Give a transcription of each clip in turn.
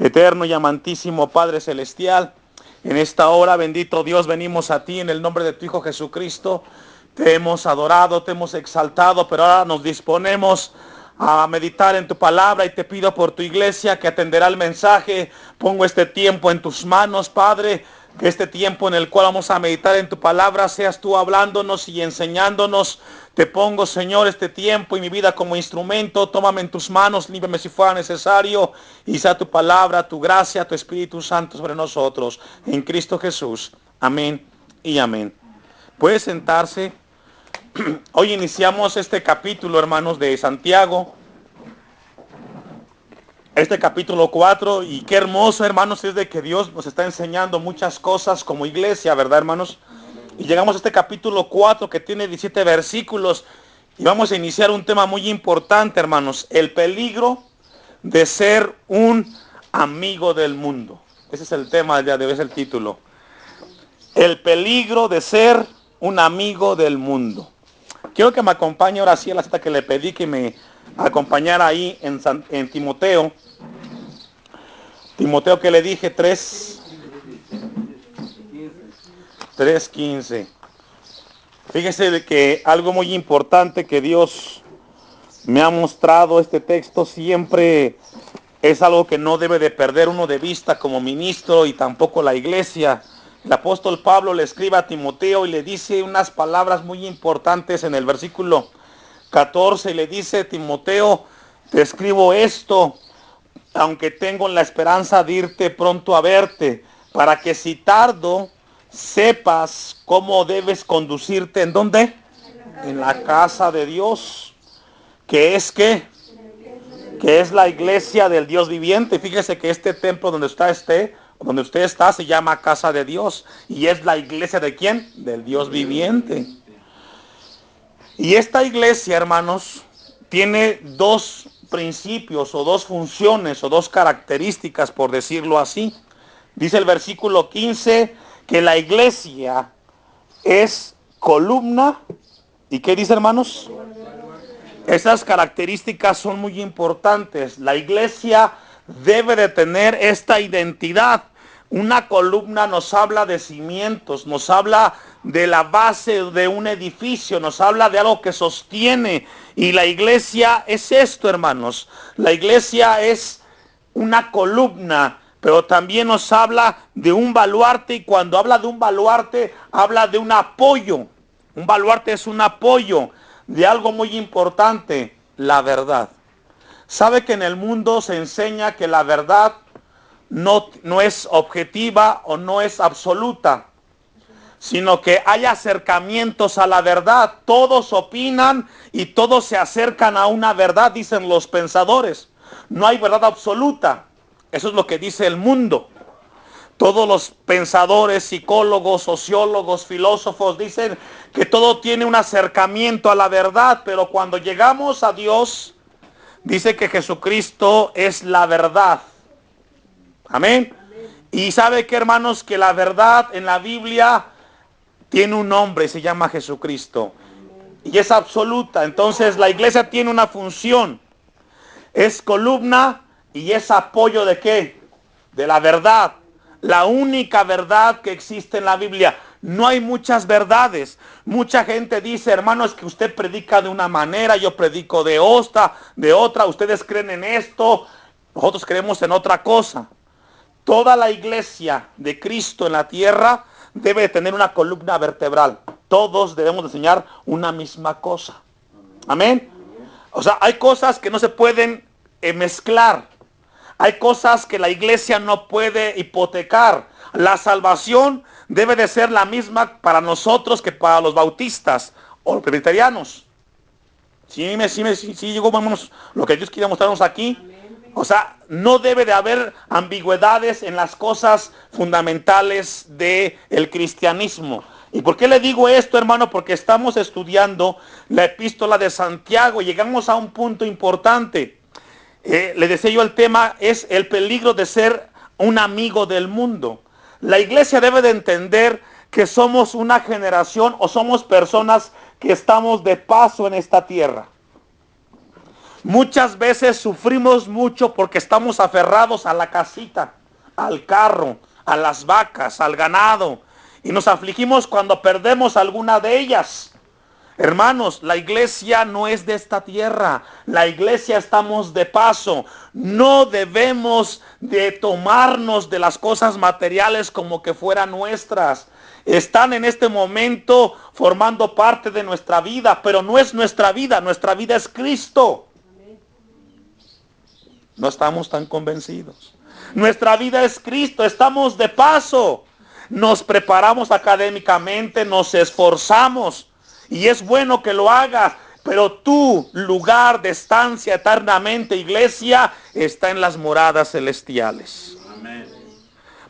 Eterno y amantísimo Padre Celestial, en esta hora, bendito Dios, venimos a ti en el nombre de tu Hijo Jesucristo. Te hemos adorado, te hemos exaltado, pero ahora nos disponemos a meditar en tu palabra y te pido por tu iglesia que atenderá el mensaje. Pongo este tiempo en tus manos, Padre, que este tiempo en el cual vamos a meditar en tu palabra seas tú hablándonos y enseñándonos. Te pongo, Señor, este tiempo y mi vida como instrumento. Tómame en tus manos, límpiame si fuera necesario, y sea tu palabra, tu gracia, tu Espíritu Santo sobre nosotros. En Cristo Jesús. Amén y amén. Puede sentarse. Hoy iniciamos este capítulo, hermanos, de Santiago. Este capítulo 4, y qué hermoso, hermanos, es de que Dios nos está enseñando muchas cosas como iglesia, ¿verdad, hermanos? Y llegamos a este capítulo 4 que tiene 17 versículos y vamos a iniciar un tema muy importante, hermanos. El peligro de ser un amigo del mundo. Ese es el tema del día de hoy, es el título. El peligro de ser un amigo del mundo. Quiero que me acompañe ahora sí a la cita que le pedí que me acompañara ahí en Timoteo. Timoteo que le dije 3:15. Fíjese de que algo muy importante que Dios me ha mostrado, este texto siempre es algo que no debe de perder uno de vista como ministro y tampoco la iglesia. El apóstol Pablo le escribe a Timoteo y le dice unas palabras muy importantes en el versículo 14. Y le dice: Timoteo, te escribo esto, aunque tengo la esperanza de irte pronto a verte, para que si tardo, sepas cómo debes conducirte. ¿En dónde? En la casa de Dios, que es ¿qué? Que es la iglesia del Dios viviente. Fíjese que este templo donde usted está se llama casa de Dios, y es la iglesia ¿de quién? Del Dios viviente. Y esta iglesia, hermanos, tiene dos principios o dos funciones o dos características, por decirlo así. Dice el versículo 15 que la iglesia es columna. ¿Y qué dice, hermanos? Esas características son muy importantes. La iglesia debe de tener esta identidad. Una columna nos habla de cimientos, nos habla de la base de un edificio, nos habla de algo que sostiene. Y la iglesia es esto, hermanos. La iglesia es una columna, pero también nos habla de un baluarte, y cuando habla de un baluarte, habla de un apoyo. Un baluarte es un apoyo de algo muy importante, la verdad. ¿Sabe que en el mundo se enseña que la verdad no es objetiva o no es absoluta, sino que hay acercamientos a la verdad? Todos opinan y todos se acercan a una verdad, dicen los pensadores. No hay verdad absoluta. Eso es lo que dice el mundo. Todos los pensadores, psicólogos, sociólogos, filósofos dicen que todo tiene un acercamiento a la verdad, pero cuando llegamos a Dios, dice que Jesucristo es la verdad. Amén. Y sabe que, hermanos, que la verdad en la Biblia tiene un nombre, se llama Jesucristo. Y es absoluta. Entonces la iglesia tiene una función. Es columna y es apoyo ¿de qué? De la verdad. La única verdad que existe en la Biblia. No hay muchas verdades. Mucha gente dice: hermanos, que usted predica de una manera, yo predico de otra, ustedes creen en esto, nosotros creemos en otra cosa. Toda la iglesia de Cristo en la tierra debe de tener una columna vertebral. Todos debemos de enseñar una misma cosa. Amén. O sea, hay cosas que no se pueden mezclar. Hay cosas que la iglesia no puede hipotecar. La salvación debe de ser la misma para nosotros que para los bautistas o los presbiterianos. Sí llegó, vámonos, lo que Dios quiere mostrarnos aquí. O sea, no debe de haber ambigüedades en las cosas fundamentales del cristianismo. ¿Y por qué le digo esto, hermano? Porque estamos estudiando la epístola de Santiago y llegamos a un punto importante. Le decía yo, el tema es el peligro de ser un amigo del mundo. La iglesia debe de entender que somos una generación o somos personas que estamos de paso en esta tierra. Muchas veces sufrimos mucho porque estamos aferrados a la casita, al carro, a las vacas, al ganado. Y nos afligimos cuando perdemos alguna de ellas. Hermanos, la iglesia no es de esta tierra. La iglesia estamos de paso. No debemos de tomarnos de las cosas materiales como que fueran nuestras. Están en este momento formando parte de nuestra vida, pero no es nuestra vida es Cristo. No estamos tan convencidos. Nuestra vida es Cristo, estamos de paso. Nos preparamos académicamente, nos esforzamos. Y es bueno que lo hagas, pero tu lugar de estancia eternamente, iglesia, está en las moradas celestiales. Amén.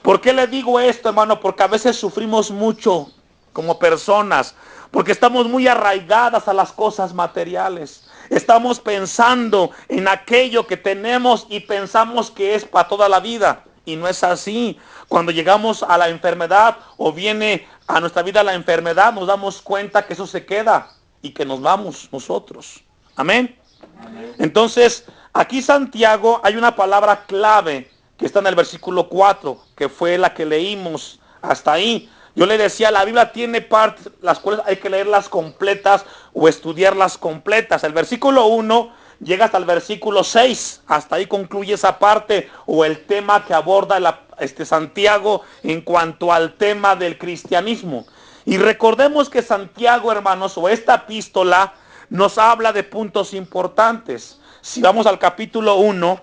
¿Por qué le digo esto, hermano? Porque a veces sufrimos mucho como personas, porque estamos muy arraigadas a las cosas materiales. Estamos pensando en aquello que tenemos y pensamos que es para toda la vida. Y no es así. Cuando llegamos a la enfermedad o viene a nuestra vida la enfermedad, nos damos cuenta que eso se queda y que nos vamos nosotros. Amén. Amén. Entonces, aquí Santiago hay una palabra clave que está en el versículo 4, que fue la que leímos hasta ahí. Yo le decía, la Biblia tiene partes, las cuales hay que leerlas completas o estudiarlas completas. El versículo 1 llega hasta el versículo 6. Hasta ahí concluye esa parte o el tema que aborda Santiago en cuanto al tema del cristianismo. Y recordemos que Santiago, hermanos, o esta epístola nos habla de puntos importantes. Si vamos al capítulo 1,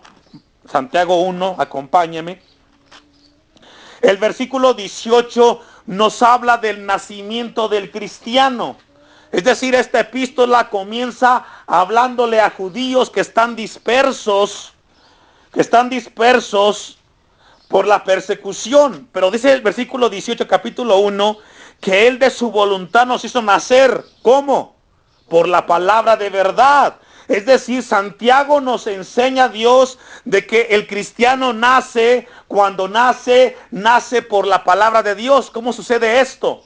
Santiago 1, acompáñeme. El versículo 18 nos habla del nacimiento del cristiano. Es decir, esta epístola comienza hablándole a judíos que están dispersos por la persecución. Pero dice el versículo 18, capítulo 1, que Él de su voluntad nos hizo nacer. ¿Cómo? Por la palabra de verdad. Es decir, Santiago nos enseña a Dios de que el cristiano nace, cuando nace por la palabra de Dios. ¿Cómo sucede esto?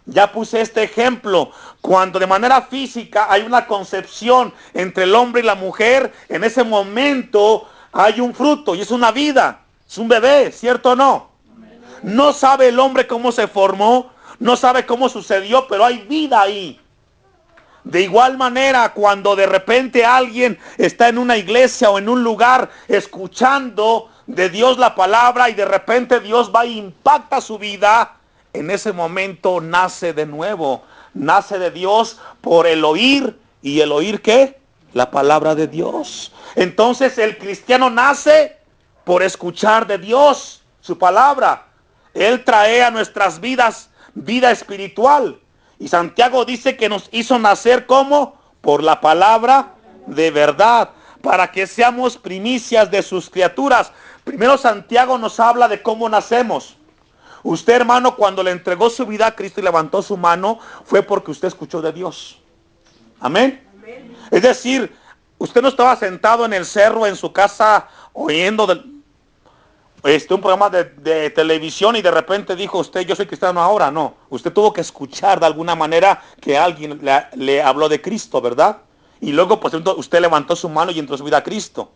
Ya puse este ejemplo. Cuando de manera física hay una concepción entre el hombre y la mujer, en ese momento hay un fruto y es una vida, es un bebé, ¿cierto o no? No sabe el hombre cómo se formó, no sabe cómo sucedió, pero hay vida ahí. De igual manera, cuando de repente alguien está en una iglesia o en un lugar escuchando de Dios la palabra y de repente Dios va e impacta su vida, en ese momento nace de nuevo, nace de Dios por el oír. ¿Y el oír qué? La palabra de Dios. Entonces el cristiano nace por escuchar de Dios su palabra. Él trae a nuestras vidas vida espiritual. Y Santiago dice que nos hizo nacer ¿cómo? Por la palabra de verdad, para que seamos primicias de sus criaturas. Primero Santiago nos habla de cómo nacemos. Usted, hermano, cuando le entregó su vida a Cristo y levantó su mano, fue porque usted escuchó de Dios. Amén. Amén. Es decir, usted no estaba sentado en el cerro en su casa oyendo un programa de televisión y de repente dijo usted, yo soy cristiano ahora. No, usted tuvo que escuchar de alguna manera que alguien le habló de Cristo, ¿verdad? Y luego pues usted levantó su mano y entró su vida a Cristo.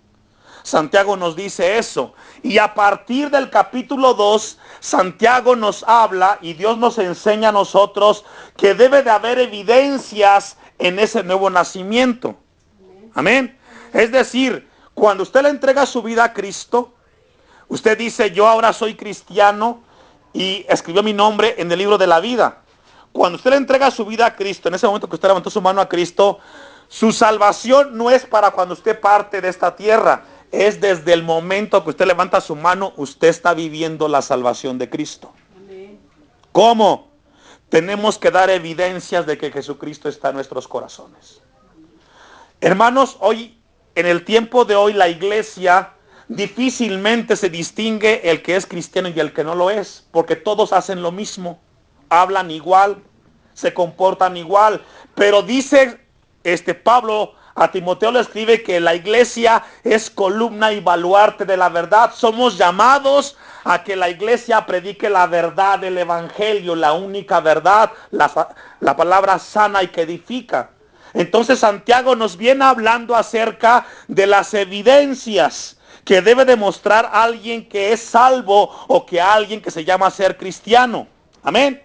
Santiago nos dice eso. Y a partir del capítulo 2, Santiago nos habla y Dios nos enseña a nosotros que debe de haber evidencias en ese nuevo nacimiento. Amén. Es decir, cuando usted le entrega su vida a Cristo, usted dice, yo ahora soy cristiano y escribió mi nombre en el libro de la vida. Cuando usted le entrega su vida a Cristo, en ese momento que usted levantó su mano a Cristo, su salvación no es para cuando usted parte de esta tierra. Es desde el momento que usted levanta su mano, usted está viviendo la salvación de Cristo. Amén. ¿Cómo? Tenemos que dar evidencias de que Jesucristo está en nuestros corazones. Hermanos, hoy, en el tiempo de hoy, la iglesia difícilmente se distingue el que es cristiano y el que no lo es, porque todos hacen lo mismo, hablan igual, se comportan igual. Pero dice Pablo, a Timoteo le escribe que la iglesia es columna y baluarte de la verdad. Somos llamados a que la iglesia predique la verdad del evangelio, la única verdad, la palabra sana y que edifica. Entonces Santiago nos viene hablando acerca de las evidencias que debe demostrar alguien que es salvo o que alguien que se llama ser cristiano. Amén.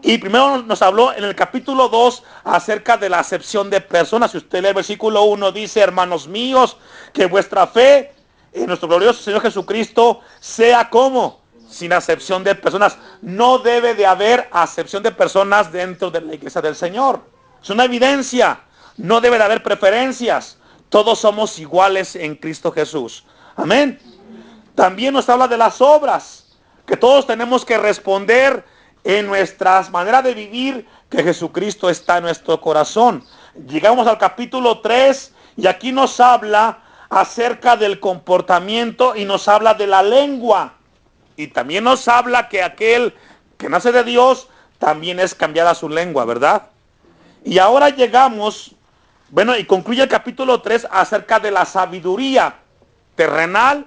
Y primero nos habló en el capítulo 2 acerca de la acepción de personas. Si usted lee el versículo 1, dice: hermanos míos, que vuestra fe en nuestro glorioso Señor Jesucristo sea como sin acepción de personas. No debe de haber acepción de personas dentro de la iglesia del Señor. Es una evidencia. No debe de haber preferencias. Todos somos iguales en Cristo Jesús. Amén. También nos habla de las obras, que todos tenemos que responder en nuestras maneras de vivir, que Jesucristo está en nuestro corazón. Llegamos al capítulo 3 y aquí nos habla acerca del comportamiento y nos habla de la lengua. Y también nos habla que aquel que nace de Dios también es cambiada su lengua, ¿verdad? Y ahora llegamos, y concluye el capítulo 3 acerca de la sabiduría terrenal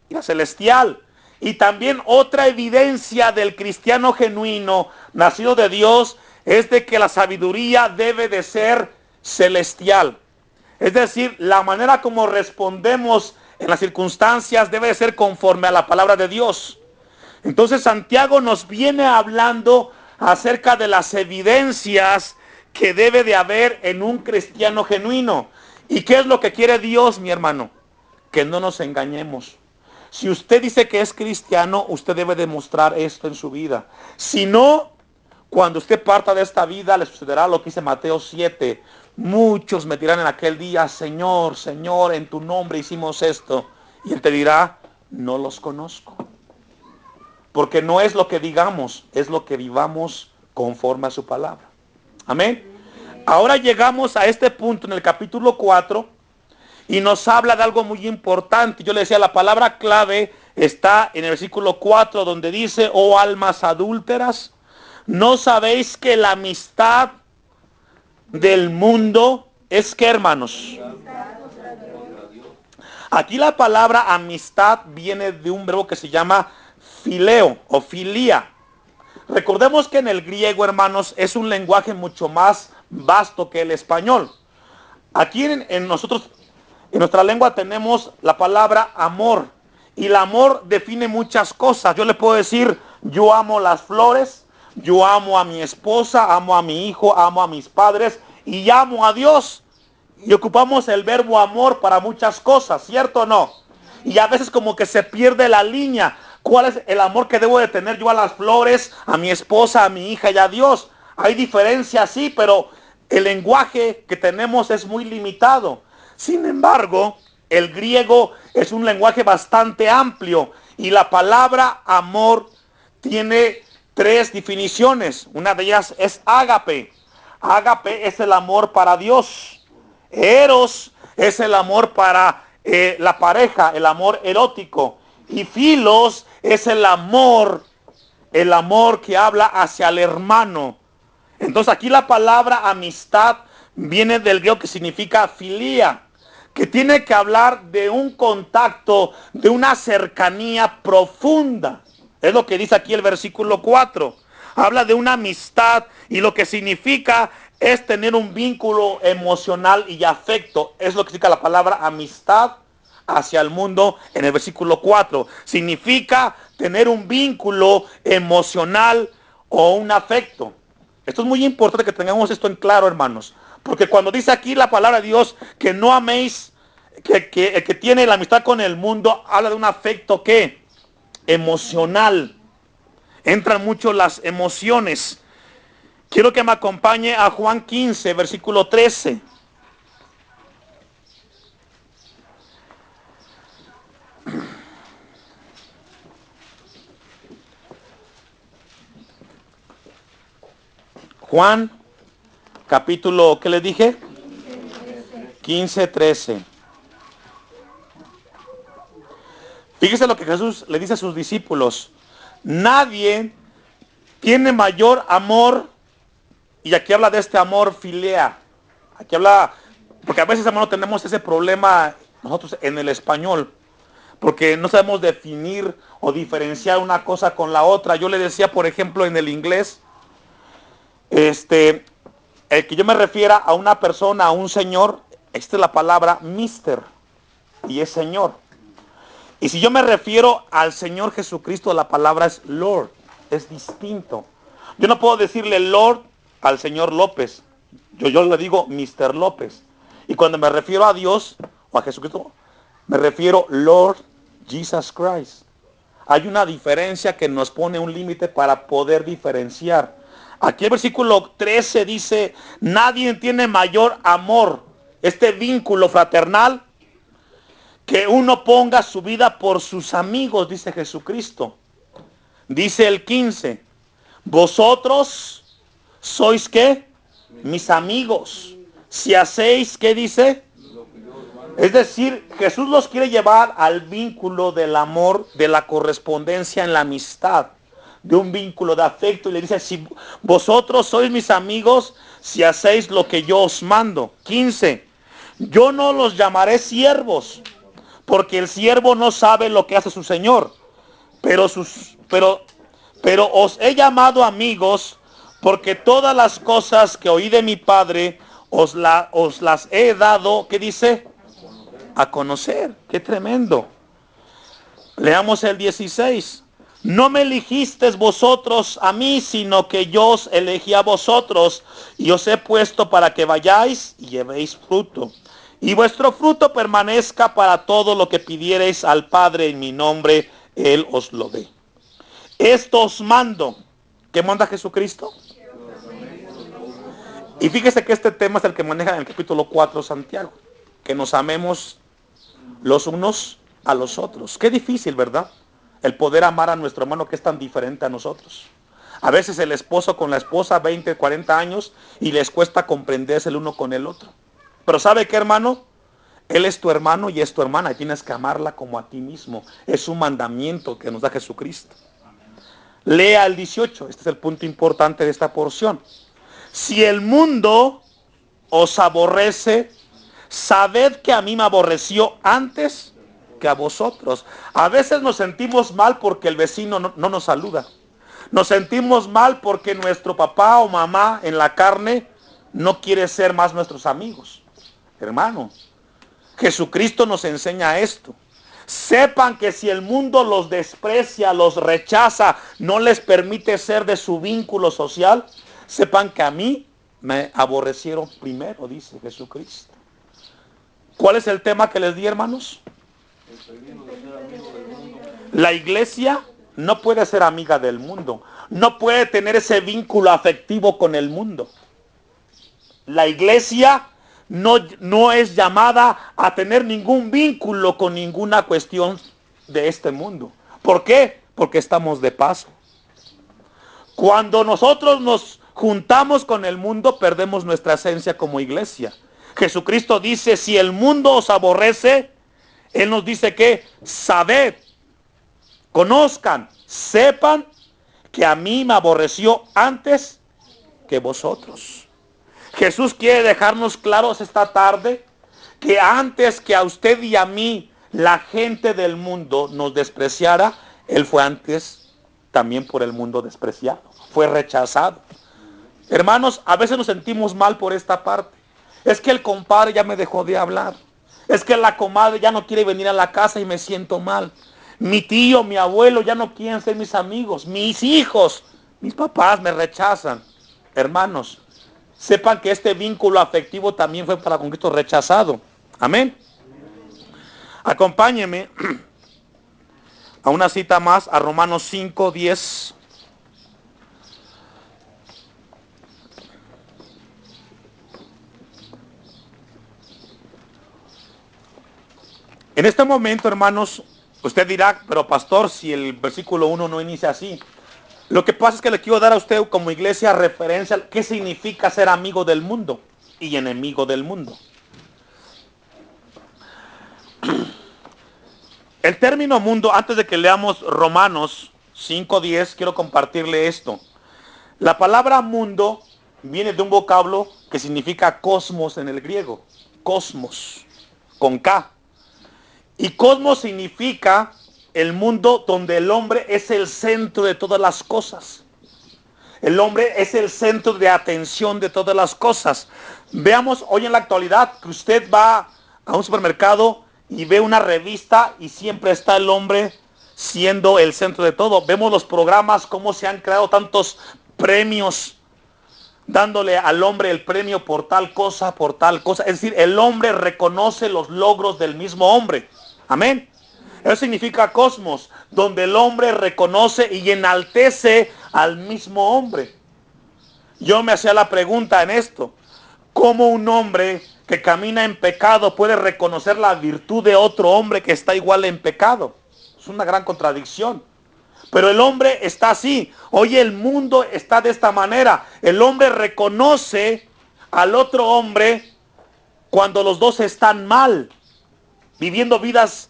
y la celestial. Y también otra evidencia del cristiano genuino, nacido de Dios, es de que la sabiduría debe de ser celestial. Es decir, la manera como respondemos en las circunstancias debe de ser conforme a la palabra de Dios. Entonces Santiago nos viene hablando acerca de las evidencias que debe de haber en un cristiano genuino. ¿Y qué es lo que quiere Dios, mi hermano? Que no nos engañemos. Si usted dice que es cristiano, usted debe demostrar esto en su vida. Si no, cuando usted parta de esta vida, le sucederá lo que dice Mateo 7. Muchos me dirán en aquel día: Señor, Señor, en tu nombre hicimos esto. Y Él te dirá: no los conozco. Porque no es lo que digamos, es lo que vivamos conforme a su palabra. Amén. Ahora llegamos a este punto en el capítulo 4. Y nos habla de algo muy importante. Yo le decía, la palabra clave está en el versículo 4, donde dice: oh almas adúlteras, ¿no sabéis que la amistad del mundo es qué, hermanos? Aquí la palabra amistad viene de un verbo que se llama fileo o filía. Recordemos que en el griego, hermanos, es un lenguaje mucho más vasto que el español. Aquí en nosotros, en nuestra lengua, tenemos la palabra amor. Y el amor define muchas cosas. Yo le puedo decir: yo amo las flores, yo amo a mi esposa, amo a mi hijo, amo a mis padres y amo a Dios. Y ocupamos el verbo amor para muchas cosas, ¿cierto o no? Y a veces como que se pierde la línea. ¿Cuál es el amor que debo de tener yo a las flores, a mi esposa, a mi hija y a Dios? Hay diferencias, sí, pero el lenguaje que tenemos es muy limitado. Sin embargo, el griego es un lenguaje bastante amplio y la palabra amor tiene 3 definiciones. Una de ellas es ágape. Ágape es el amor para Dios. Eros es el amor para la pareja, el amor erótico. Y filos es el amor que habla hacia el hermano. Entonces aquí la palabra amistad viene del griego que significa filía, que tiene que hablar de un contacto, de una cercanía profunda. Es lo que dice aquí el versículo 4. Habla de una amistad y lo que significa es tener un vínculo emocional y afecto. Es lo que significa la palabra amistad hacia el mundo en el versículo 4. Significa tener un vínculo emocional o un afecto. Esto es muy importante que tengamos esto en claro, hermanos. Porque cuando dice aquí la palabra de Dios que no améis, que el que tiene la amistad con el mundo, habla de un afecto que emocional. Entran mucho las emociones. Quiero que me acompañe a Juan 15, versículo 13. Juan, capítulo, ¿qué les dije? 15, 13. Fíjese lo que Jesús le dice a sus discípulos. Nadie tiene mayor amor, y aquí habla de este amor filea. Aquí habla, porque a veces, hermano, tenemos ese problema nosotros en el español, porque no sabemos definir o diferenciar una cosa con la otra. Yo le decía, por ejemplo, en el inglés, el que yo me refiera a una persona, a un señor, esta es la palabra mister, y es señor. Y si yo me refiero al Señor Jesucristo, la palabra es Lord, es distinto. Yo no puedo decirle Lord al señor López, yo le digo Mister López. Y cuando me refiero a Dios o a Jesucristo, me refiero Lord Jesus Christ. Hay una diferencia que nos pone un límite para poder diferenciar. Aquí el versículo 13 dice, nadie tiene mayor amor, este vínculo fraternal, que uno ponga su vida por sus amigos, dice Jesucristo. Dice el 15, vosotros sois ¿qué? Mis amigos. Si hacéis, ¿qué dice? Es decir, Jesús los quiere llevar al vínculo del amor, de la correspondencia en la amistad, de un vínculo de afecto. Y le dice, si vosotros sois mis amigos, si hacéis lo que yo os mando. 15, yo no los llamaré siervos, porque el siervo no sabe lo que hace su señor, pero os he llamado amigos, porque todas las cosas que oí de mi Padre os las he dado, ¿qué dice? A conocer. Qué tremendo. Leamos el 16. No me elegisteis vosotros a mí, sino que yo os elegí a vosotros, y os he puesto para que vayáis y llevéis fruto, y vuestro fruto permanezca, para todo lo que pidiereis al Padre en mi nombre, Él os lo dé. Esto os mando. ¿Qué manda Jesucristo? Y fíjese que este tema es el que maneja en el capítulo 4 Santiago, que nos amemos los unos a los otros. Qué difícil, ¿verdad? El poder amar a nuestro hermano que es tan diferente a nosotros. A veces el esposo con la esposa, 20, 40 años, y les cuesta comprenderse el uno con el otro. Pero ¿sabe qué, hermano? Él es tu hermano y es tu hermana, y tienes que amarla como a ti mismo. Es un mandamiento que nos da Jesucristo. Lea el 18, este es el punto importante de esta porción. Si el mundo os aborrece, sabed que a mí me aborreció antes que a vosotros. A veces nos sentimos mal porque el vecino no nos saluda. Nos sentimos mal porque nuestro papá o mamá en la carne no quiere ser más nuestros amigos. Hermano, Jesucristo nos enseña esto. Sepan que si el mundo los desprecia, los rechaza, no les permite ser de su vínculo social, sepan que a mí me aborrecieron primero, dice Jesucristo. ¿Cuál es el tema que les di, hermanos? La iglesia no puede ser amiga del mundo. No puede tener ese vínculo afectivo con el mundo. La iglesia no es llamada a tener ningún vínculo con ninguna cuestión de este mundo. ¿Por qué? Porque estamos de paso. Cuando nosotros nos juntamos con el mundo, perdemos nuestra esencia como iglesia. Jesucristo dice, si el mundo os aborrece, Él nos dice que sabed, conozcan, sepan que a mí me aborreció antes que vosotros. Jesús quiere dejarnos claros esta tarde que antes que a usted y a mí la gente del mundo nos despreciara, Él fue antes también por el mundo despreciado, fue rechazado. Hermanos, a veces nos sentimos mal por esta parte. Es que el compadre ya me dejó de hablar. Es que la comadre ya no quiere venir a la casa y me siento mal. Mi tío, mi abuelo ya no quieren ser mis amigos. Mis hijos, mis papás me rechazan. Hermanos, sepan que este vínculo afectivo también fue para con Cristo rechazado. Amén. Acompáñenme a una cita más, a Romanos 5, 10. En este momento, hermanos, usted dirá, pero pastor, si el versículo 1 no inicia así. Lo que pasa es que le quiero dar a usted como iglesia referencia qué significa ser amigo del mundo y enemigo del mundo. El término mundo, antes de que leamos Romanos 5:10, quiero compartirle esto. La palabra mundo viene de un vocablo que significa cosmos en el griego. Cosmos, con K. Y cosmos significa el mundo donde el hombre es el centro de todas las cosas. El hombre es el centro de atención de todas las cosas. Veamos hoy en la actualidad que usted va a un supermercado y ve una revista y siempre está el hombre siendo el centro de todo. Vemos los programas, cómo se han creado tantos premios, dándole al hombre el premio por tal cosa, por tal cosa. Es decir, el hombre reconoce los logros del mismo hombre. Amén. Eso significa cosmos, donde el hombre reconoce y enaltece al mismo hombre. Yo me hacía la pregunta en esto: ¿cómo un hombre que camina en pecado puede reconocer la virtud de otro hombre que está igual en pecado? Es una gran contradicción. Pero el hombre está así. Hoy el mundo está de esta manera. El hombre reconoce al otro hombre cuando los dos están mal, viviendo vidas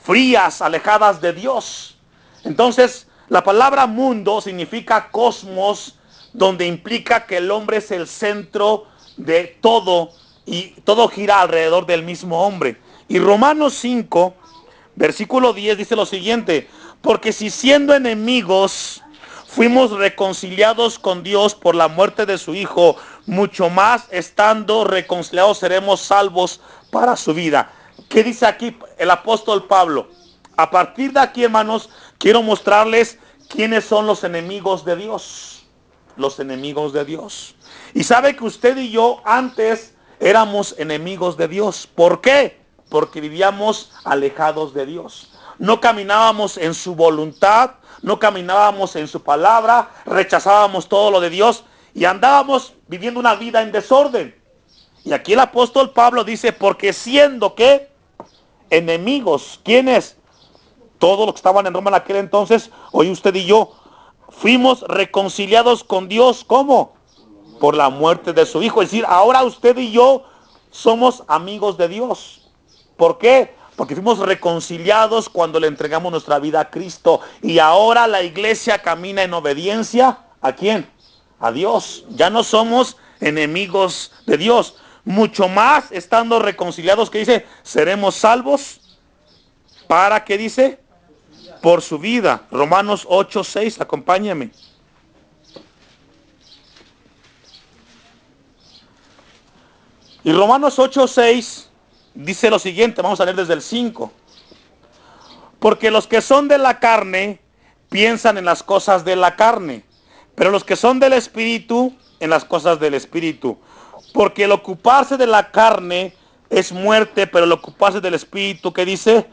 frías, alejadas de Dios. Entonces, la palabra mundo significa cosmos, donde implica que el hombre es el centro de todo y todo gira alrededor del mismo hombre. Y Romanos 5, versículo 10 dice lo siguiente: porque si siendo enemigos fuimos reconciliados con Dios por la muerte de su Hijo, mucho más estando reconciliados seremos salvos para su vida. ¿Qué dice aquí el apóstol Pablo? A partir de aquí, hermanos, quiero mostrarles quiénes son los enemigos de Dios. Los enemigos de Dios. Y sabe que usted y yo antes éramos enemigos de Dios. ¿Por qué? Porque vivíamos alejados de Dios. No caminábamos en su voluntad, no caminábamos en su palabra, rechazábamos todo lo de Dios y andábamos viviendo una vida en desorden. Y aquí el apóstol Pablo dice: porque siendo ¿qué? Enemigos. ¿Quiénes? Todos los que estaban en Roma en aquel entonces, hoy usted y yo, fuimos reconciliados con Dios. ¿Cómo? Por la muerte de su Hijo. Es decir, ahora usted y yo somos amigos de Dios. ¿Por qué? Porque fuimos reconciliados cuando le entregamos nuestra vida a Cristo. Y ahora la iglesia camina en obediencia. ¿A quién? A Dios. Ya no somos enemigos de Dios. Mucho más estando reconciliados, ¿qué dice? Seremos salvos. ¿Para qué dice? Por su vida. Romanos 8:6, acompáñame. Y Romanos 8:6 dice lo siguiente, vamos a leer desde el 5. Porque los que son de la carne piensan en las cosas de la carne, pero los que son del Espíritu en las cosas del Espíritu. Porque el ocuparse de la carne es muerte, pero el ocuparse del Espíritu, ¿qué dice?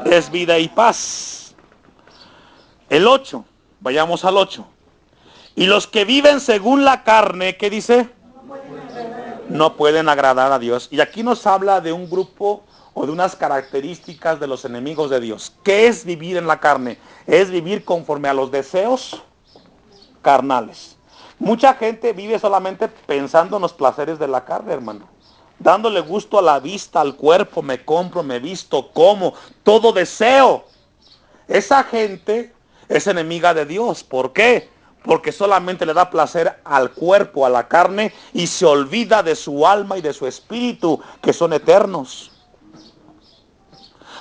Es vida y paz. El 8, vayamos al 8. Y los que viven según la carne, ¿qué dice? No pueden agradar a Dios. Y aquí nos habla de un grupo o de unas características de los enemigos de Dios. ¿Qué es vivir en la carne? Es vivir conforme a los deseos carnales. Mucha gente vive solamente pensando en los placeres de la carne, hermano. Dándole gusto a la vista, al cuerpo, me compro, me visto, como, todo deseo. Esa gente es enemiga de Dios. ¿Por qué? Porque solamente le da placer al cuerpo, a la carne, y se olvida de su alma y de su espíritu, que son eternos.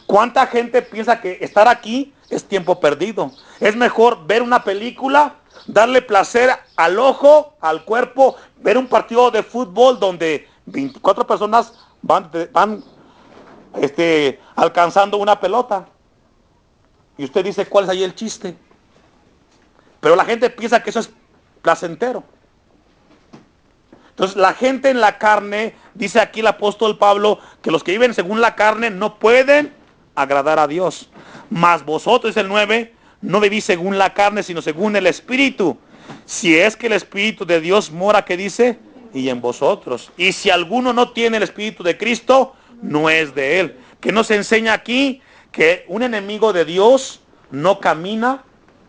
¿Cuánta gente piensa que estar aquí es tiempo perdido? Es mejor ver una película, darle placer al ojo, al cuerpo, ver un partido de fútbol donde 24 personas van alcanzando una pelota. Y usted dice, ¿cuál es ahí el chiste? Pero la gente piensa que eso es placentero. Entonces la gente en la carne, dice aquí el apóstol Pablo, que los que viven según la carne no pueden agradar a Dios. Mas vosotros, dice el 9, no vivís según la carne, sino según el Espíritu. Si es que el Espíritu de Dios mora, ¿qué dice? Y en vosotros. Y si alguno no tiene el Espíritu de Cristo, no es de él. ¿Qué nos enseña aquí? Que un enemigo de Dios no camina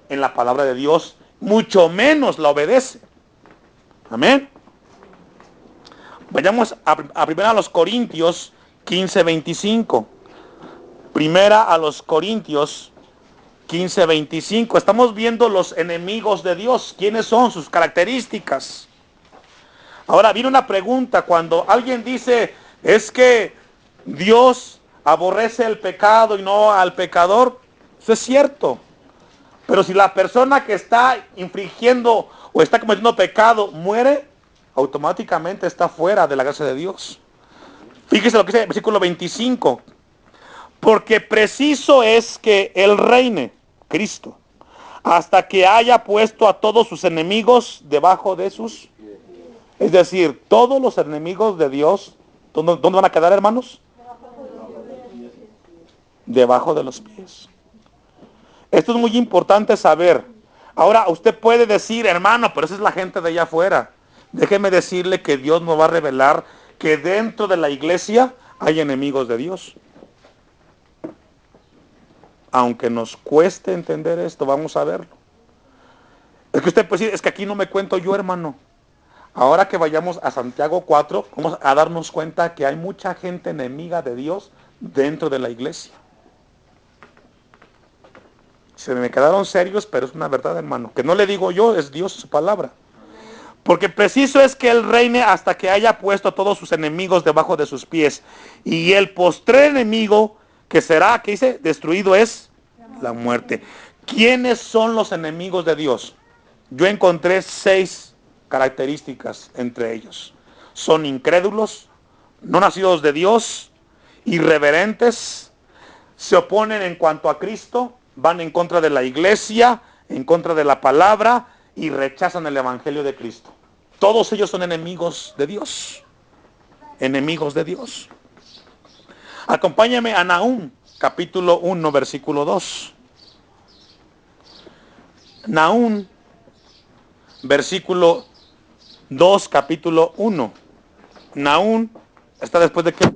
en la palabra de Dios, mucho menos la obedece. Amén. Vayamos a primera a los Corintios 15:25. Primera a los Corintios 15:25. Estamos viendo los enemigos de Dios. ¿Quiénes son? Sus características. Ahora viene una pregunta. Cuando alguien dice, es que Dios aborrece el pecado y no al pecador, eso es cierto. Pero si la persona que está infringiendo o está cometiendo pecado, muere, automáticamente está fuera de la gracia de Dios. Fíjese lo que dice el versículo 25. Porque preciso es que Él reine, Cristo, hasta que haya puesto a todos sus enemigos debajo de sus... Es decir, todos los enemigos de Dios, ¿dónde van a quedar, hermanos? Debajo de los pies. Esto es muy importante saber. Ahora, usted puede decir, hermano, pero esa es la gente de allá afuera. Déjeme decirle que Dios nos va a revelar que dentro de la iglesia hay enemigos de Dios. Aunque nos cueste entender esto, vamos a verlo. Es que usted puede decir, es que aquí no me cuento yo, hermano. Ahora que vayamos a Santiago 4, vamos a darnos cuenta que hay mucha gente enemiga de Dios dentro de la iglesia. Se me quedaron serios, pero es una verdad, hermano. Que no le digo yo, es Dios su palabra. Porque preciso es que Él reine hasta que haya puesto a todos sus enemigos debajo de sus pies. Y el postrer enemigo que será, ¿qué dice? Destruido es la muerte. ¿Quiénes son los enemigos de Dios? Yo encontré 6 características entre ellos. Son incrédulos, no nacidos de Dios, irreverentes, se oponen en cuanto a Cristo, van en contra de la iglesia, en contra de la palabra y rechazan el evangelio de Cristo. Todos ellos son enemigos de Dios. Enemigos de Dios. Acompáñame a Nahum, capítulo 1, versículo 2. Nahum, versículo 2, capítulo 1. Nahum está después de qué?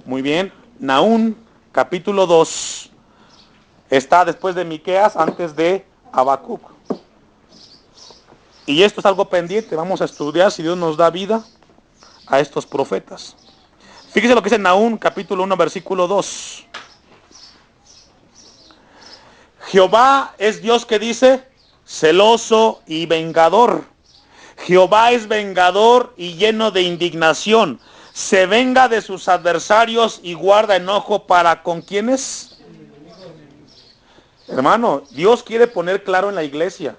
Muy bien. Nahum, capítulo 2. Está después de Miqueas, antes de Habacuc. Y esto es algo pendiente. Vamos a estudiar si Dios nos da vida a estos profetas. Fíjese lo que dice Nahum, capítulo 1, versículo 2. Jehová es Dios que dice, celoso y vengador. Jehová es vengador y lleno de indignación. Se venga de sus adversarios y guarda enojo para con quienes. Hermano, Dios quiere poner claro en la iglesia.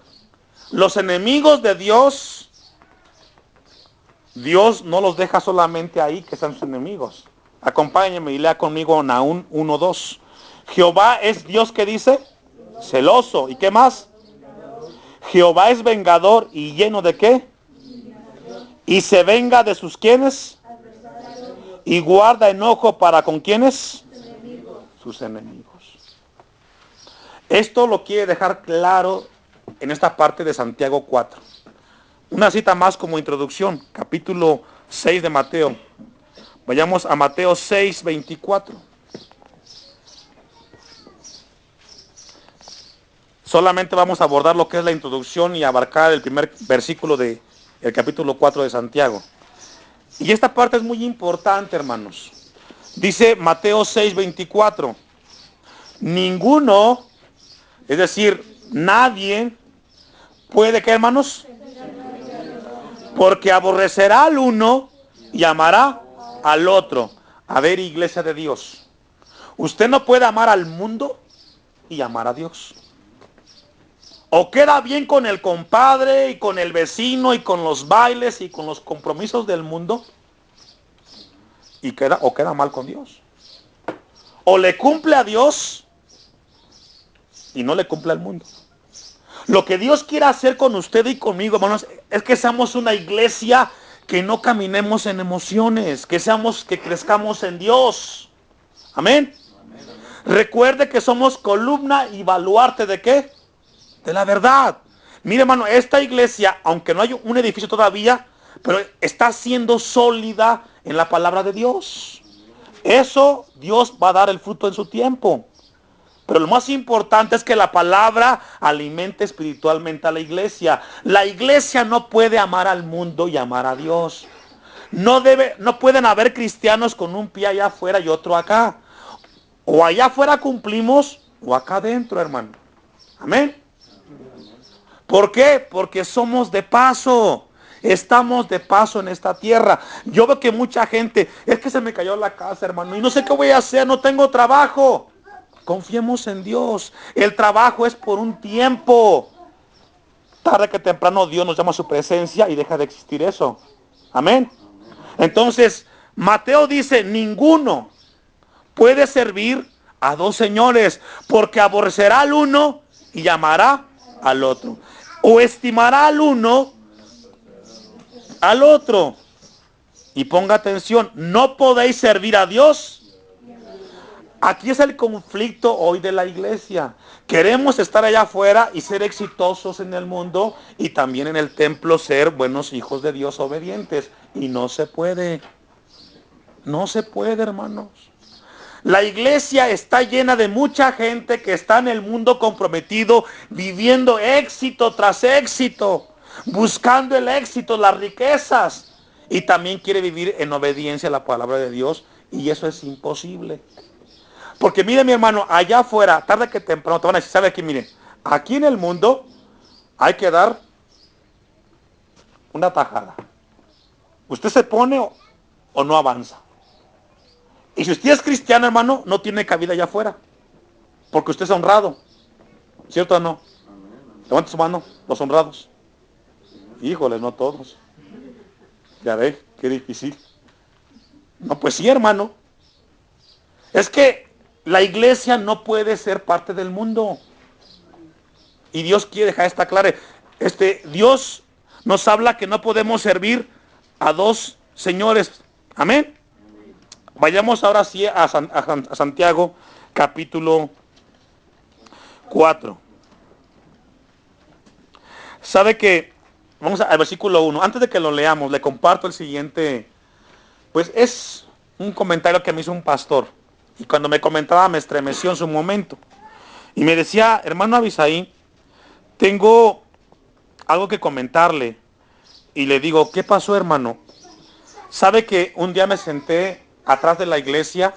Los enemigos de Dios, Dios no los deja solamente ahí que sean sus enemigos. Acompáñenme y lea conmigo Nahum 1:2. Jehová es Dios que dice, celoso. ¿Y qué más? Jehová es vengador y lleno de ¿qué? Y se venga de sus quienes. Y guarda enojo para con quienes. Sus enemigos. Esto lo quiere dejar claro en esta parte de Santiago 4. Una cita más como introducción, capítulo 6 de Mateo. Vayamos a Mateo 6, 24. Solamente vamos a abordar lo que es la introducción y abarcar el primer versículo del capítulo 4 de Santiago. Y esta parte es muy importante, hermanos. Dice Mateo 6, 24. Ninguno, es decir, nadie puede, ¿qué, hermanos? Porque aborrecerá al uno y amará al otro. A ver, iglesia de Dios, usted no puede amar al mundo y amar a Dios. O queda bien con el compadre y con el vecino y con los bailes y con los compromisos del mundo y queda mal con Dios. O le cumple a Dios y no le cumple al mundo. Lo que Dios quiere hacer con usted y conmigo, hermanos, es que seamos una iglesia que no caminemos en emociones, que crezcamos en Dios. Amén. Recuerde que somos columna y baluarte ¿de qué? De la verdad. Mire, hermano, esta iglesia, aunque no hay un edificio todavía, pero está siendo sólida en la palabra de Dios. Eso Dios va a dar el fruto en su tiempo. Pero lo más importante es que la palabra alimente espiritualmente a la iglesia. La iglesia no puede amar al mundo y amar a Dios. No pueden haber cristianos con un pie allá afuera y otro acá. O allá afuera cumplimos o acá adentro, hermano. Amén. ¿Por qué? Porque somos de paso. Estamos de paso en esta tierra. Yo veo que mucha gente, es que se me cayó la casa, hermano, y no sé qué voy a hacer, no tengo trabajo. Confiemos en Dios. El trabajo es por un tiempo. Tarde que temprano Dios nos llama a su presencia y deja de existir eso. Amén. Entonces, Mateo dice, ninguno puede servir a dos señores, porque aborrecerá al uno y amará al otro. O estimará al uno al otro. Y ponga atención, no podéis servir a Dios. Aquí es el conflicto hoy de la iglesia. Queremos estar allá afuera y ser exitosos en el mundo y también en el templo ser buenos hijos de Dios obedientes. Y no se puede. No se puede, hermanos. La iglesia está llena de mucha gente que está en el mundo comprometido, viviendo éxito tras éxito, buscando el éxito, las riquezas. Y también quiere vivir en obediencia a la palabra de Dios. Y eso es imposible. Porque mire, mi hermano, allá afuera, tarde que temprano, te van a decir, ¿sabe qué? Miren, aquí en el mundo hay que dar una tajada. Usted se pone o no avanza. Y si usted es cristiano, hermano, no tiene cabida allá afuera. Porque usted es honrado. ¿Cierto o no? Levante su mano, los honrados. Híjole, no todos. Ya ve, qué difícil. No, pues sí, hermano. Es que la iglesia no puede ser parte del mundo. Y Dios quiere dejar esta clara. Dios nos habla que no podemos servir a dos señores. Amén. Vayamos ahora sí a Santiago, capítulo 4. Sabe que, vamos al versículo 1. Antes de que lo leamos, le comparto el siguiente. Pues es un comentario que me hizo un pastor. Y cuando me comentaba me estremeció en su momento. Y me decía, hermano Abisaí, tengo algo que comentarle. Y le digo, ¿qué pasó, hermano? Sabe que un día me senté atrás de la iglesia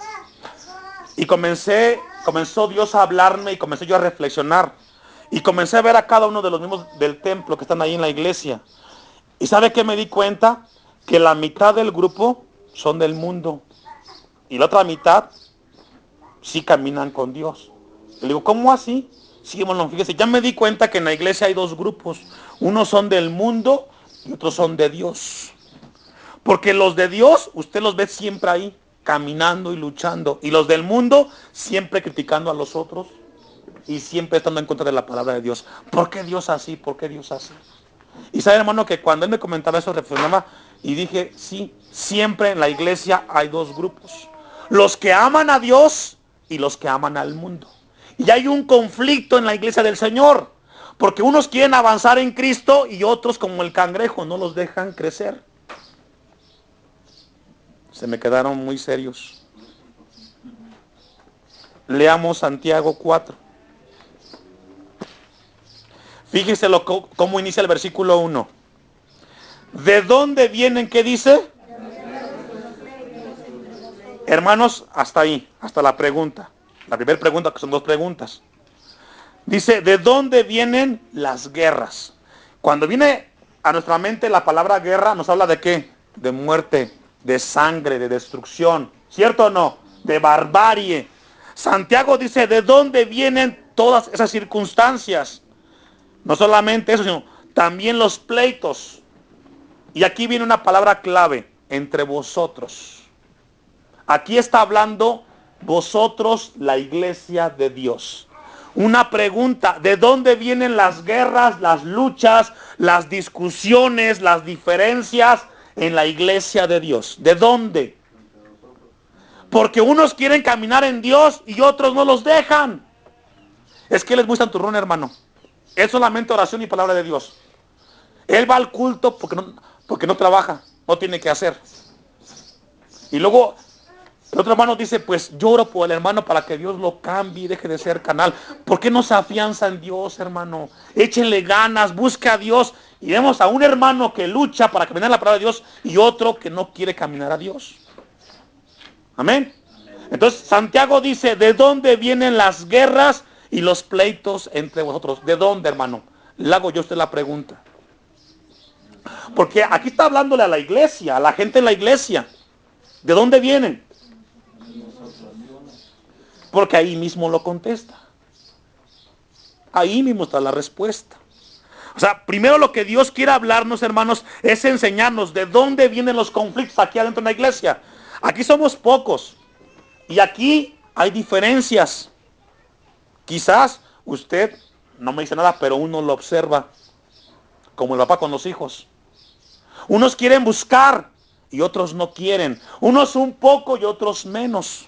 y comenzó Dios a hablarme y comencé yo a reflexionar. Y comencé a ver a cada uno de los mismos del templo que están ahí en la iglesia. ¿Y sabe qué me di cuenta? Que la mitad del grupo son del mundo. Y la otra mitad sí caminan con Dios. Le digo, ¿cómo así? Sí, bueno, fíjese, ya me di cuenta que en la iglesia hay dos grupos. Unos son del mundo y otros son de Dios. Porque los de Dios, usted los ve siempre ahí, caminando y luchando. Y los del mundo, siempre criticando a los otros y siempre estando en contra de la palabra de Dios. ¿Por qué Dios así? ¿Por qué Dios así? Y sabe, hermano, que cuando él me comentaba eso, reflexionaba y dije, sí, siempre en la iglesia hay dos grupos. Los que aman a Dios y los que aman al mundo. Y hay un conflicto en la iglesia del Señor. Porque unos quieren avanzar en Cristo y otros, como el cangrejo, no los dejan crecer. Se me quedaron muy serios. Leamos Santiago 4. Fíjese cómo inicia el versículo 1. ¿De dónde vienen? ¿Qué dice? Hermanos, hasta ahí, hasta la pregunta. La primera pregunta, que son dos preguntas. Dice, ¿de dónde vienen las guerras? Cuando viene a nuestra mente la palabra guerra, nos habla de qué? De muerte, de sangre, de destrucción. ¿Cierto o no? De barbarie. Santiago dice, ¿de dónde vienen todas esas circunstancias? No solamente eso, sino también los pleitos. Y aquí viene una palabra clave, entre vosotros. Aquí está hablando vosotros, la iglesia de Dios. Una pregunta, ¿de dónde vienen las guerras, las luchas, las discusiones, las diferencias en la iglesia de Dios? ¿De dónde? Porque unos quieren caminar en Dios y otros no los dejan. Es que él es muy santurrón, hermano. Él solamente oración y palabra de Dios. Él va al culto porque no trabaja, no tiene que hacer. Y luego el otro hermano dice, pues lloro por el hermano para que Dios lo cambie y deje de ser canal. ¿Por qué no se afianza en Dios, hermano? Échenle ganas, busque a Dios. Y vemos a un hermano que lucha para caminar la palabra de Dios y otro que no quiere caminar a Dios. Amén. Entonces Santiago dice, ¿de dónde vienen las guerras y los pleitos entre vosotros? ¿De dónde, hermano? Le hago yo a usted la pregunta. Porque aquí está hablándole a la iglesia, a la gente en la iglesia. ¿De dónde vienen? Porque ahí mismo lo contesta. Ahí mismo está la respuesta. O sea, primero lo que Dios quiere hablarnos, hermanos, es enseñarnos de dónde vienen los conflictos aquí adentro de la iglesia. Aquí somos pocos y aquí hay diferencias. Quizás usted no me dice nada, pero uno lo observa, como el papá con los hijos. Unos quieren buscar y otros no quieren. Unos un poco y otros menos.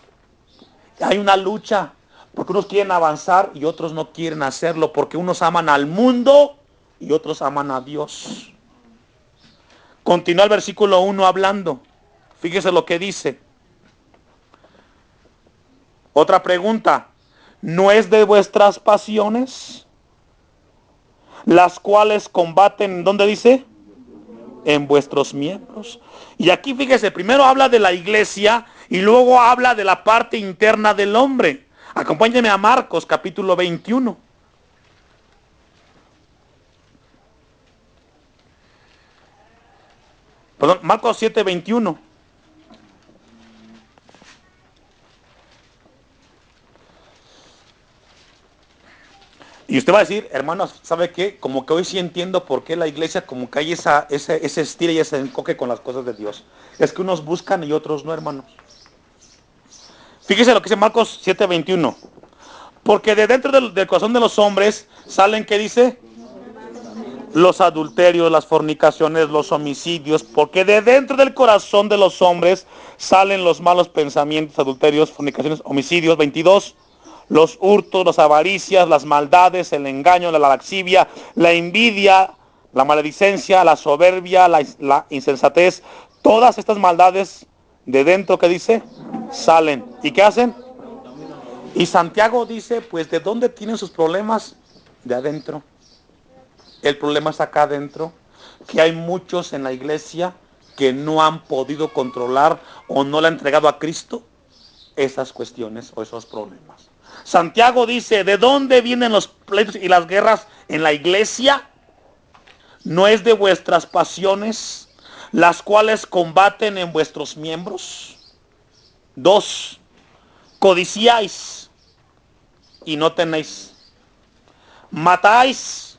Hay una lucha, porque unos quieren avanzar y otros no quieren hacerlo, porque unos aman al mundo y otros aman a Dios. Continúa el versículo 1 hablando. Fíjese lo que dice. Otra pregunta. ¿No es de vuestras pasiones, las cuales combaten, ¿dónde dice? En vuestros miembros. Y aquí fíjese, primero habla de la iglesia y luego habla de la parte interna del hombre. Acompáñenme a Marcos capítulo 21. Perdón, Marcos 7:21. Y usted va a decir, hermanos, ¿sabe qué? Como que hoy sí entiendo por qué la iglesia como que hay ese estilo y ese enfoque con las cosas de Dios. Es que unos buscan y otros no, hermanos. Fíjese lo que dice Marcos 7:21. Porque de dentro del corazón de los hombres salen, ¿qué dice? Los adulterios, las fornicaciones, los homicidios. Porque de dentro del corazón de los hombres salen los malos pensamientos, adulterios, fornicaciones, homicidios. 22. Los hurtos, las avaricias, las maldades, el engaño, la lascivia, la envidia, la maledicencia, la soberbia, la insensatez. Todas estas maldades de dentro, ¿qué dice? Salen. ¿Y qué hacen? Y Santiago dice, pues, ¿de dónde tienen sus problemas? De adentro. El problema está acá adentro, que hay muchos en la iglesia que no han podido controlar o no le han entregado a Cristo esas cuestiones o esos problemas. Santiago dice, ¿de dónde vienen los pleitos y las guerras en la iglesia? ¿No es de vuestras pasiones, las cuales combaten en vuestros miembros? 2. Codiciáis y no tenéis. Matáis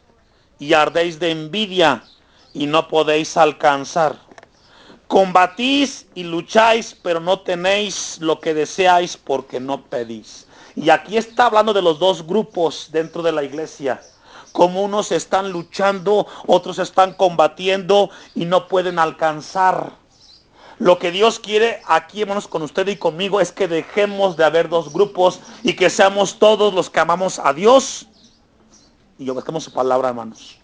y ardéis de envidia y no podéis alcanzar. Combatís y lucháis, pero no tenéis lo que deseáis porque no pedís. Y aquí está hablando de los dos grupos dentro de la iglesia. Como unos están luchando, otros están combatiendo y no pueden alcanzar. Lo que Dios quiere aquí, hermanos, con usted y conmigo, es que dejemos de haber dos grupos y que seamos todos los que amamos a Dios y obedezcamos su palabra, hermanos.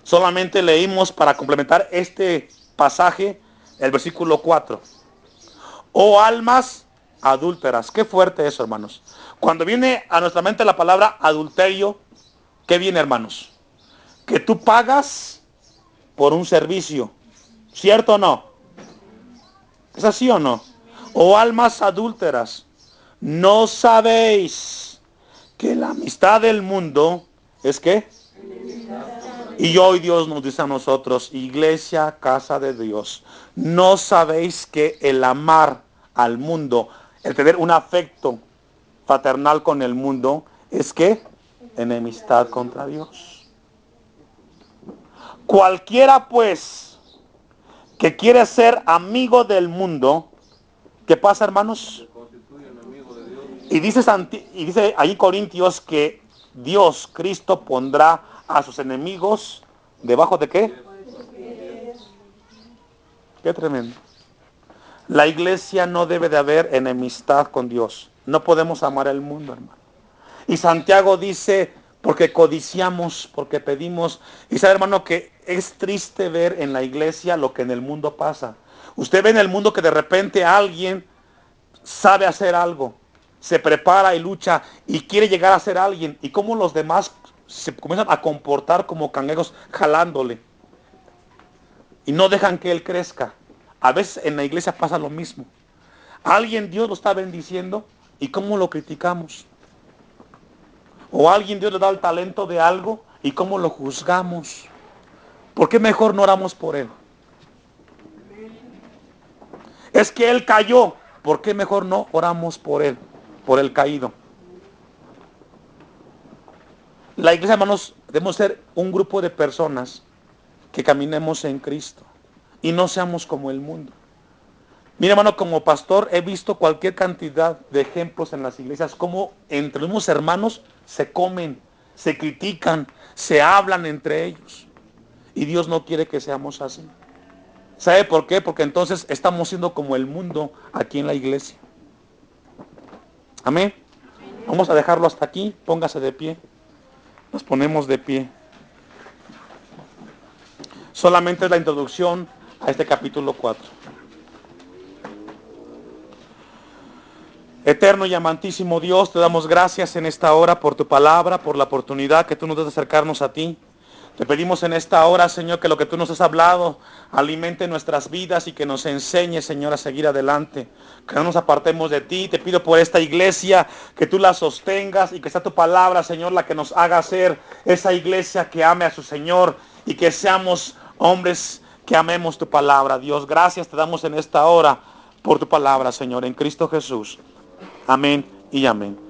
Solamente leímos para complementar este pasaje el versículo 4. Oh almas adúlteras. Qué fuerte eso, hermanos. Cuando viene a nuestra mente la palabra adulterio, ¿qué viene, hermanos? Que tú pagas por un servicio. ¿Cierto o no? ¿Es así o no? Oh almas adúlteras, ¿no sabéis que la amistad del mundo es qué? Y hoy Dios nos dice a nosotros, iglesia, casa de Dios, ¿no sabéis que el amar al mundo, el tener un afecto fraternal con el mundo, es qué? Enemistad contra Dios. Cualquiera pues que quiere ser amigo del mundo, ¿qué pasa, hermanos? Y dice ahí Corintios que Dios, Cristo, pondrá a sus enemigos debajo de qué? Qué tremendo. La iglesia no debe de haber enemistad con Dios. No podemos amar el mundo, hermano. Y Santiago dice, porque codiciamos, porque pedimos. Y sabe, hermano, que es triste ver en la iglesia lo que en el mundo pasa. Usted ve en el mundo que de repente alguien sabe hacer algo, se prepara y lucha y quiere llegar a ser alguien. Y cómo los demás se comienzan a comportar como cangrejos jalándole. Y no dejan que él crezca. A veces en la iglesia pasa lo mismo. Alguien Dios lo está bendiciendo y cómo lo criticamos. O alguien Dios le da el talento de algo y cómo lo juzgamos. ¿Por qué mejor no oramos por él? Es que él cayó. ¿Por qué mejor no oramos por él? por el caído. La iglesia, hermanos, debemos ser un grupo de personas que caminemos en Cristo y no seamos como el mundo. Mira, hermano, como pastor he visto cualquier cantidad de ejemplos en las iglesias, como entre unos hermanos se comen, se critican, se hablan entre ellos. Y Dios no quiere que seamos así. ¿Sabe por qué? Porque entonces estamos siendo como el mundo aquí en la iglesia. Amén. Vamos a dejarlo hasta aquí. Póngase de pie. Nos ponemos de pie. Solamente es la introducción a este capítulo 4. Eterno y amantísimo Dios, te damos gracias en esta hora por tu palabra, por la oportunidad que tú nos das de acercarnos a ti. Te pedimos en esta hora, Señor, que lo que tú nos has hablado alimente nuestras vidas y que nos enseñe, Señor, a seguir adelante. Que no nos apartemos de ti. Te pido por esta iglesia que tú la sostengas y que sea tu palabra, Señor, la que nos haga ser esa iglesia que ame a su Señor y que seamos hombres que amemos tu palabra. Dios, gracias te damos en esta hora por tu palabra, Señor, en Cristo Jesús. Amén y amén.